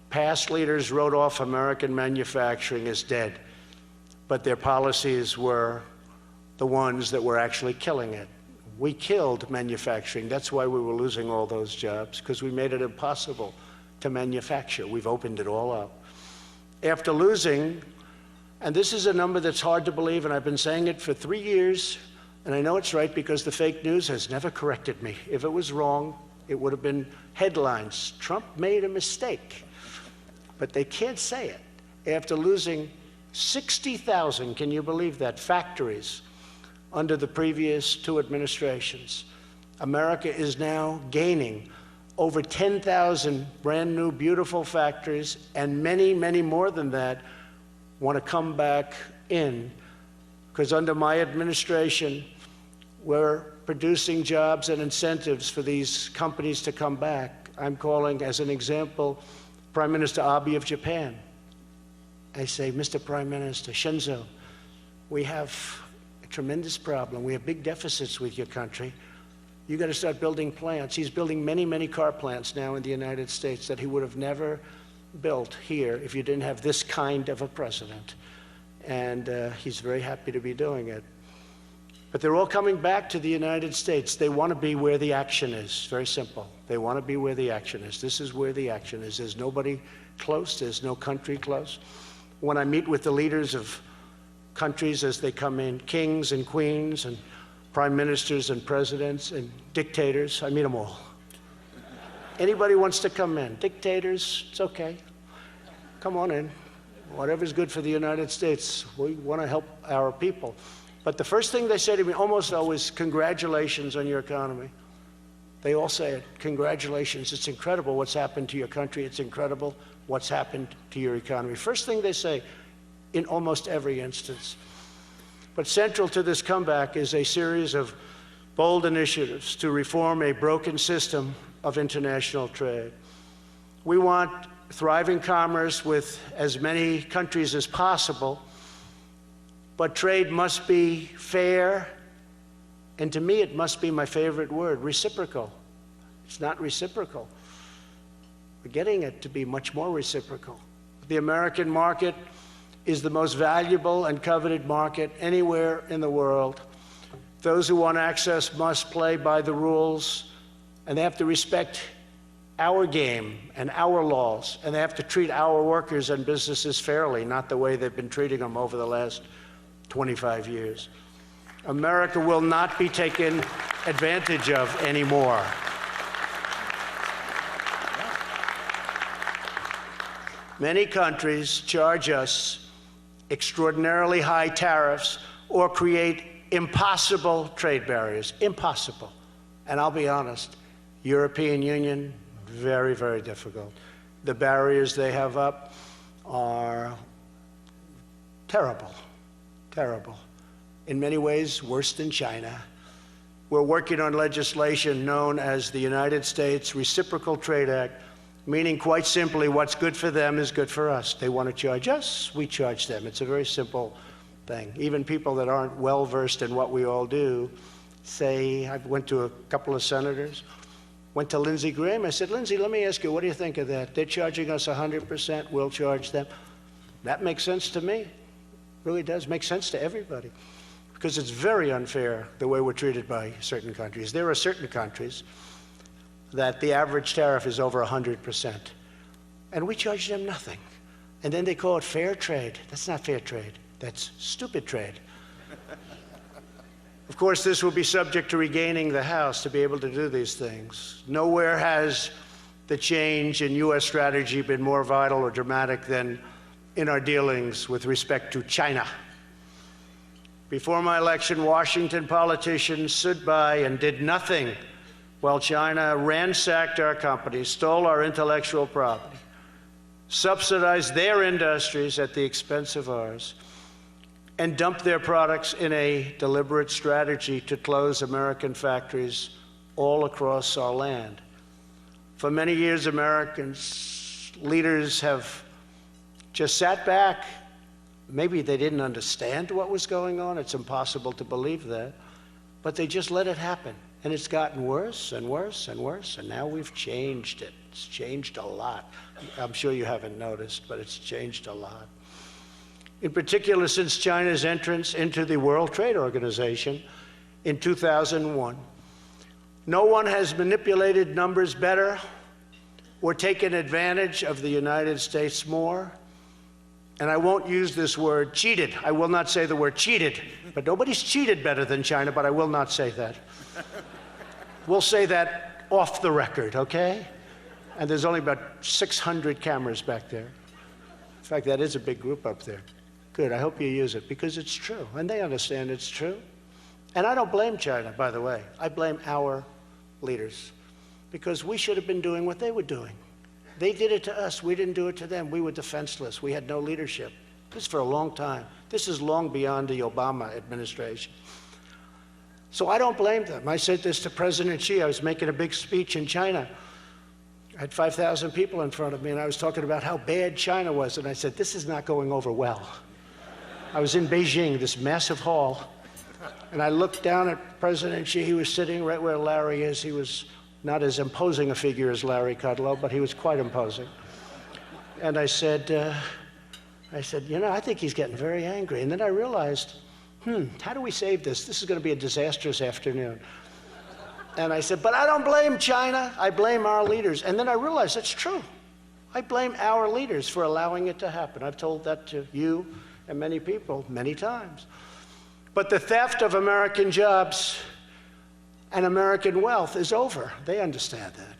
Past leaders wrote off American manufacturing as dead, but their policies were the ones that were actually killing it. We killed manufacturing. That's why we were losing all those jobs, because we made it impossible to manufacture. We've opened it all up. After losing, and this is a number that's hard to believe, and I've been saying it for 3 years, and I know it's right because the fake news has never corrected me. If it was wrong, it would have been headlines. Trump made a mistake. But they can't say it. After losing 60,000, can you believe that, factories under the previous 2 administrations, America is now gaining over 10,000 brand new, beautiful factories, and many, many more than that want to come back in, because under my administration, we're producing jobs and incentives for these companies to come back. I'm calling, as an example, Prime Minister Abe of Japan. I say, Mr. Prime Minister Shinzo, we have a tremendous problem. We have big deficits with your country. You got to start building plants. He's building many, many car plants now in the United States that he would have never built here if you didn't have this kind of a president. And he's very happy to be doing it. But they're all coming back to the United States. They want to be where the action is. Very simple. They want to be where the action is. This is where the action is. There's nobody close. There's no country close. When I meet with the leaders of countries as they come in, kings and queens and prime ministers and presidents and dictators, I meet them all. Anybody wants to come in. Dictators, it's okay. Come on in. Whatever's good for the United States. We want to help our people. But the first thing they say to me almost always, congratulations on your economy. They all say it, congratulations, it's incredible what's happened to your country, it's incredible what's happened to your economy. First thing they say in almost every instance. But central to this comeback is a series of bold initiatives to reform a broken system of international trade. We want thriving commerce with as many countries as possible, but trade must be fair, and to me it must be my favorite word, reciprocal. It's not reciprocal. We're getting it to be much more reciprocal. The American market is the most valuable and coveted market anywhere in the world. Those who want access must play by the rules, and they have to respect our game and our laws, and they have to treat our workers and businesses fairly, not the way they've been treating them over the last 25 years. America will not be taken advantage of anymore. Many countries charge us extraordinarily high tariffs or create impossible trade barriers. Impossible. And I'll be honest, European Union, very, very difficult. The barriers they have up are terrible. Terrible. In many ways, worse than China. We're working on legislation known as the United States Reciprocal Trade Act, meaning quite simply what's good for them is good for us. They want to charge us, we charge them. It's a very simple thing. Even people that aren't well versed in what we all do say, I went to a couple of senators, went to Lindsey Graham, I said, Lindsey, let me ask you, what do you think of that? They're charging us 100%, we'll charge them. That makes sense to me. Really does make sense to everybody, because it's very unfair the way we're treated by certain countries. There are certain countries that the average tariff is over 100%, and we charge them nothing. And then they call it fair trade. That's not fair trade. That's stupid trade. Of course, this will be subject to regaining the House to be able to do these things. Nowhere has the change in U.S. strategy been more vital or dramatic than in our dealings with respect to China. Before my election, Washington politicians stood by and did nothing while China ransacked our companies, stole our intellectual property, subsidized their industries at the expense of ours, and dumped their products in a deliberate strategy to close American factories all across our land. For many years, Americans, leaders have just sat back. Maybe they didn't understand what was going on. It's impossible to believe that. But they just let it happen. And it's gotten worse and worse and worse, and now we've changed it. It's changed a lot. I'm sure you haven't noticed, but it's changed a lot. In particular, since China's entrance into the World Trade Organization in 2001, no one has manipulated numbers better or taken advantage of the United States more. And I won't use this word cheated. I will not say the word cheated, but nobody's cheated better than China, but I will not say that. We'll say that off the record, okay? And there's only about 600 cameras back there. In fact, that is a big group up there. Good, I hope you use it, because it's true, and they understand it's true. And I don't blame China, by the way. I blame our leaders, because we should have been doing what they were doing. They did it to us. We didn't do it to them. We were defenseless. We had no leadership. This is for a long time. This is long beyond the Obama administration. So I don't blame them. I said this to President Xi. I was making a big speech in China. I had 5,000 people in front of me, and I was talking about how bad China was. And I said, this is not going over well. I was in Beijing, this massive hall, and I looked down at President Xi. He was sitting right where Larry is. He was not as imposing a figure as Larry Kudlow, but he was quite imposing. And I said, you know, I think he's getting very angry. And then I realized, how do we save this? This is going to be a disastrous afternoon. And I said, but I don't blame China. I blame our leaders. And then I realized that's true. I blame our leaders for allowing it to happen. I've told that to you and many people many times. But the theft of American jobs and American wealth is over. They understand that.